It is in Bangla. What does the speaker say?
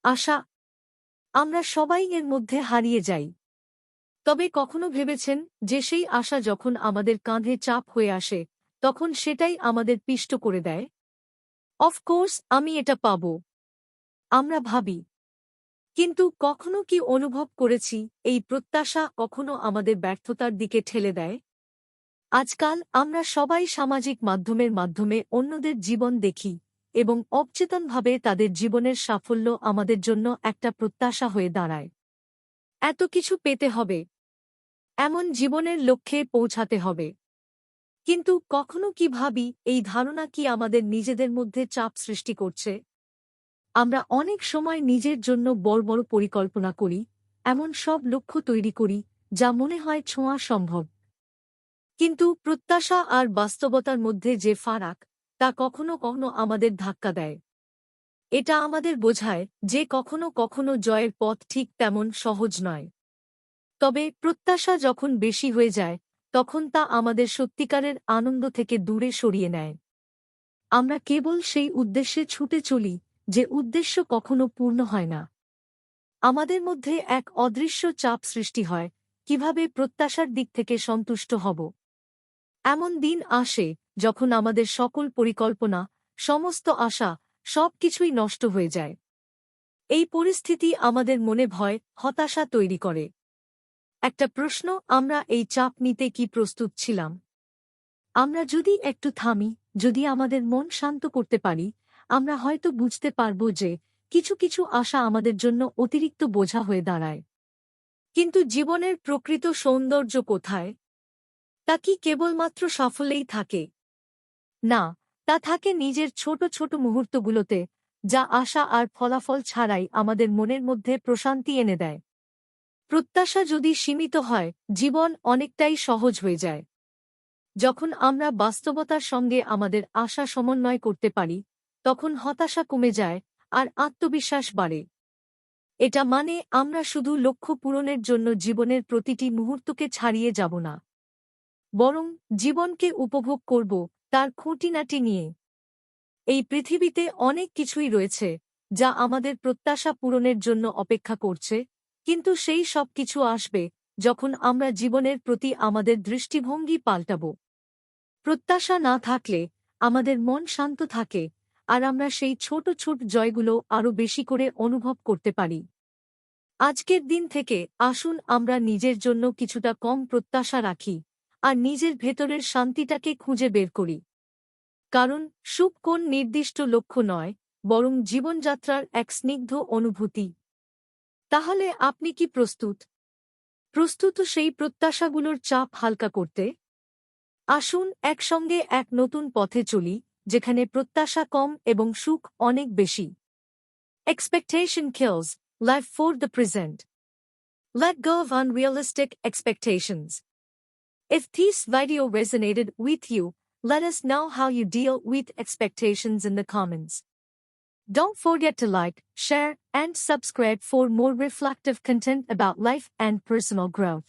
আশা, আমরা সবাই এর মধ্যে হারিয়ে যাই। তবে কখনো ভেবেছেন যে সেই আশা যখন আমাদের কাঁধে চাপ হয়ে আসে, তখন সেটাই আমাদের পিষ্ট করে দেয়? অফকোর্স আমি এটা পাব, আমরা ভাবি। কিন্তু কখনো কি অনুভব করেছি এই প্রত্যাশা কখনো আমাদের ব্যর্থতার দিকে ঠেলে দেয়? আজকাল আমরা সবাই সামাজিক মাধ্যমে অন্যদের জীবন দেখি এবং অবচেতনভাবে তাদের জীবনের সাফল্য আমাদের জন্য একটা প্রত্যাশা হয়ে দাঁড়ায়। এত কিছু পেতে হবে, এমন জীবনের লক্ষ্যে পৌঁছাতে হবে। কিন্তু কখনো কি ভাবি এই ধারণা কি আমাদের নিজেদের মধ্যে চাপ সৃষ্টি করছে? আমরা অনেক সময় নিজের জন্য বড় বড় পরিকল্পনা করি, এমন সব লক্ষ্য তৈরি করি যা মনে হয় ছোঁয়া সম্ভব। কিন্তু প্রত্যাশা আর বাস্তবতার মধ্যে যে ফারাক, তা কখনো কখনো আমাদের ধাক্কা দেয়। এটা আমাদের বোঝায় যে কখনো কখনো জয়ের পথ ঠিক তেমন সহজ নয়। তবে প্রত্যাশা যখন বেশি হয়ে যায়, তখন তা আমাদের সত্যিকারের আনন্দ থেকে দূরে সরিয়ে নেয়। আমরা কেবল সেই উদ্দেশ্যে ছুটে চলি যে উদ্দেশ্য কখনো পূর্ণ হয় না। আমাদের মধ্যে এক অদৃশ্য চাপ সৃষ্টি হয়, কিভাবে প্রত্যাশার দিক থেকে সন্তুষ্ট হব। এমন দিন আসে যখন আমাদের সকল পরিকল্পনা, সমস্ত আশা, সবকিছুই নষ্ট হয়ে যায়। এই পরিস্থিতি আমাদের মনে ভয়, হতাশা তৈরি করে। একটা প্রশ্ন, আমরা এই চাপ নিতে কি প্রস্তুত ছিলাম? আমরা যদি একটু থামি, যদি আমাদের মন শান্ত করতে পারি, আমরা হয়তো বুঝতে পারব যে কিছু কিছু আশা আমাদের জন্য অতিরিক্ত বোঝা হয়ে দাঁড়ায়। কিন্তু জীবনের প্রকৃত সৌন্দর্য কোথায়? তা কি কেবলমাত্র সাফল্যেই থাকে? না, তা থাকে নিজের ছোট ছোট মুহূর্তগুলোতে, যা আশা আর ফলাফল ছাড়াই আমাদের মনের মধ্যে প্রশান্তি এনে দেয়। প্রত্যাশা যদি সীমিত হয়, জীবন অনেকটাই সহজ হয়ে যায়। যখন আমরা বাস্তবতার সঙ্গে আমাদের আশা সমন্বয় করতে পারি, তখন হতাশা কমে যায় আর আত্মবিশ্বাস বাড়ে। এটা মানে আমরা শুধু লক্ষ্য পূরণের জন্য জীবনের প্রতিটি মুহূর্তকে ছাড়িয়ে যাব না, বরং জীবনকে উপভোগ করব তার খুঁটিনাটি নিয়ে। এই পৃথিবীতে অনেক কিছুই রয়েছে যা আমাদের প্রত্যাশা পূরণের জন্য অপেক্ষা করছে, কিন্তু সেই সব কিছু আসবে যখন আমরা জীবনের প্রতি আমাদের দৃষ্টিভঙ্গি পাল্টাব। প্রত্যাশা না থাকলে আমাদের মন শান্ত থাকে আর আমরা সেই ছোট ছোট জয়গুলো আরও বেশি করে অনুভব করতে পারি। আজকের দিন থেকে আসুন আমরা নিজের জন্য কিছুটা কম প্রত্যাশা রাখি আর নিজের ভেতরের শান্তিটাকে খুঁজে বের করি। কারণ সুখ কোন নির্দিষ্ট লক্ষ্য নয়, বরং জীবনযাত্রার এক স্নিগ্ধ অনুভূতি। তাহলে আপনি কি প্রস্তুত? প্রস্তুত সেই প্রত্যাশাগুলোর চাপ হালকা করতে? আসুন একসঙ্গে এক নতুন পথে চলি, যেখানে প্রত্যাশা কম এবং সুখ অনেক বেশি। Expectation kills, life for the present. Let go of unrealistic expectations. If this video resonated with you, let us know how you deal with expectations in the comments. Don't forget to like, share, and subscribe for more reflective content about life and personal growth.